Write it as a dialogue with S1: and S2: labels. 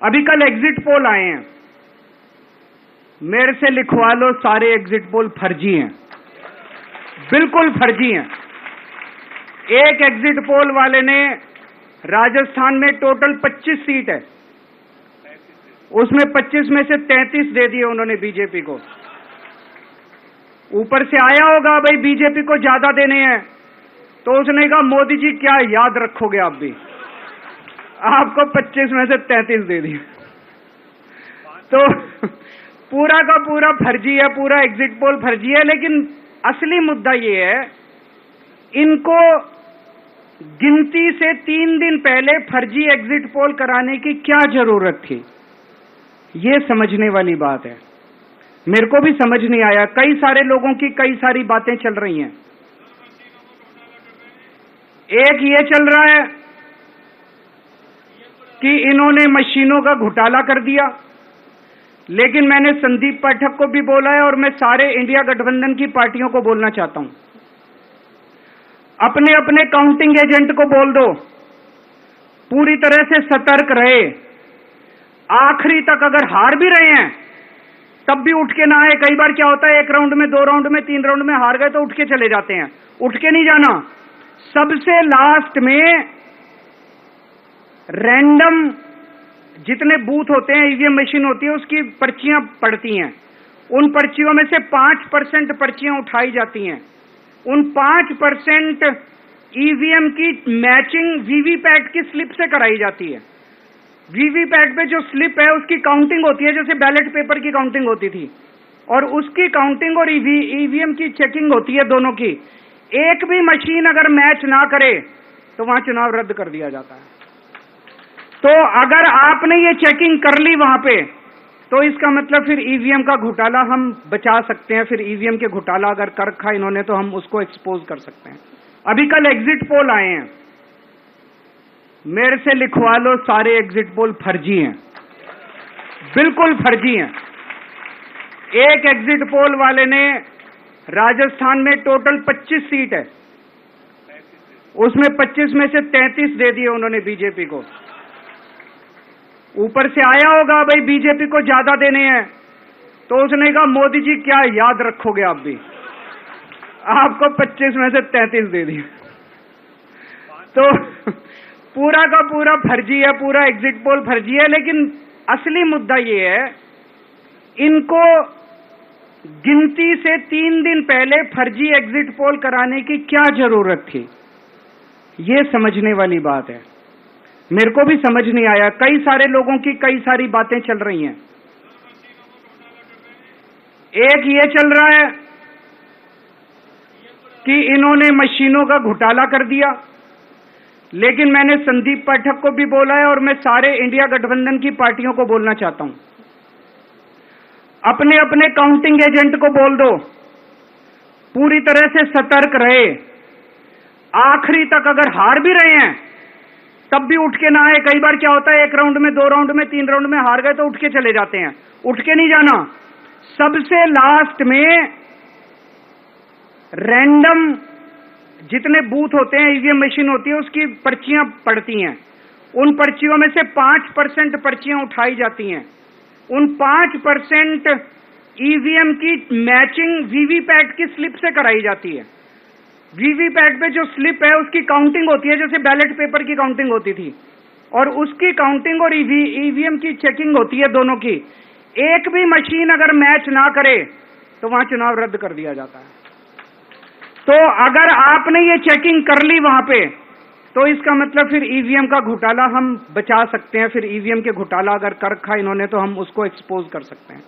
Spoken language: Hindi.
S1: अभी कल एग्जिट पोल आए हैं, मेरे से लिखवा लो, सारे एग्जिट पोल फर्जी हैं, बिल्कुल फर्जी हैं। एक एग्जिट पोल वाले ने राजस्थान में टोटल 25 सीट है, उसमें 25 में से 33 दे दिए उन्होंने बीजेपी को। ऊपर से आया होगा भाई बीजेपी को ज्यादा देने हैं, तो उसने कहा मोदी जी क्या याद रखोगे आप भी, आपको 25 में से 33 दे दिए। तो पूरा का पूरा फर्जी है, पूरा एग्जिट पोल फर्जी है। लेकिन असली मुद्दा ये है, इनको गिनती से 3 दिन पहले फर्जी एग्जिट पोल कराने की क्या जरूरत थी, ये समझने वाली बात है। मेरे को भी समझ नहीं आया, कई सारे लोगों की कई सारी बातें चल रही हैं। एक ये चल रहा है कि इन्होंने मशीनों का घोटाला कर दिया, लेकिन मैंने संदीप पाठक को भी बोला है और मैं सारे इंडिया गठबंधन की पार्टियों को बोलना चाहता हूं, अपने अपने काउंटिंग एजेंट को बोल दो पूरी तरह से सतर्क रहे। आखिरी तक अगर हार भी रहे हैं तब भी उठ के ना आए। कई बार क्या होता है, 1 राउंड में, 2 राउंड में, 3 राउंड में हार गए तो उठ के चले जाते हैं। उठ के नहीं जाना, सबसे लास्ट में रैंडम जितने बूथ होते हैं, ईवीएम मशीन होती है, उसकी पर्चियां पड़ती हैं। उन पर्चियों में से 5% पर्चियां उठाई जाती हैं। उन 5% ईवीएम की मैचिंग वीवीपैट की स्लिप से कराई जाती है। वीवीपैट पे जो स्लिप है उसकी काउंटिंग होती है, जैसे बैलेट पेपर की काउंटिंग होती थी, और उसकी काउंटिंग और ईवीएम की चेकिंग होती है दोनों की। एक भी मशीन अगर मैच ना करे तो वहां चुनाव रद्द कर दिया जाता है। तो अगर आपने ये चेकिंग कर ली वहां पे, तो इसका मतलब फिर ईवीएम का घोटाला हम बचा सकते हैं। फिर ईवीएम के घोटाला अगर कर रखा इन्होंने तो हम उसको एक्सपोज कर सकते हैं। अभी कल एग्जिट पोल आए हैं, मेरे से लिखवा लो, सारे एग्जिट पोल फर्जी हैं, बिल्कुल फर्जी हैं। एक एग्जिट पोल वाले ने राजस्थान में टोटल 25 सीट है, उसमें 25 में से 33 दे दिए उन्होंने बीजेपी को। ऊपर से आया होगा भाई बीजेपी को ज्यादा देने हैं, तो उसने कहा मोदी जी क्या याद रखोगे आप भी, आपको 25 में से 33 दे दिए। तो पूरा का पूरा फर्जी है, पूरा एग्जिट पोल फर्जी है। लेकिन असली मुद्दा ये है, इनको गिनती से 3 दिन पहले फर्जी एग्जिट पोल कराने की क्या जरूरत थी, ये समझने वाली बात है। मेरे को भी समझ नहीं आया, कई सारे लोगों की कई सारी बातें चल रही हैं। एक ये चल रहा है कि इन्होंने मशीनों का घोटाला कर दिया, लेकिन मैंने संदीप पाठक को भी बोला है और मैं सारे इंडिया गठबंधन की पार्टियों को बोलना चाहता हूं, अपने अपने काउंटिंग एजेंट को बोल दो पूरी तरह से सतर्क रहे। आखिरी तक अगर हार भी रहे हैं तब भी उठ के ना आए। कई बार क्या होता है, 1 राउंड में, 2 राउंड में, 3 राउंड में हार गए तो उठ के चले जाते हैं। उठ के नहीं जाना, सबसे लास्ट में रैंडम जितने बूथ होते हैं, ईवीएम मशीन होती है, उसकी पर्चियां पड़ती हैं। उन पर्चियों में से 5% पर्चियां उठाई जाती हैं। उन 5% ईवीएम की मैचिंग वीवीपैट की स्लिप से कराई जाती है। वीवीपैट पे जो स्लिप है उसकी काउंटिंग होती है, जैसे बैलेट पेपर की काउंटिंग होती थी, और उसकी काउंटिंग और ईवीएम की चेकिंग होती है दोनों की। एक भी मशीन अगर मैच ना करे तो वहां चुनाव रद्द कर दिया जाता है। तो अगर आपने ये चेकिंग कर ली वहां पे, तो इसका मतलब फिर ईवीएम का घोटाला हम बचा सकते हैं। फिर ईवीएम के घोटाला अगर कर रखा इन्होंने तो हम उसको एक्सपोज कर सकते हैं।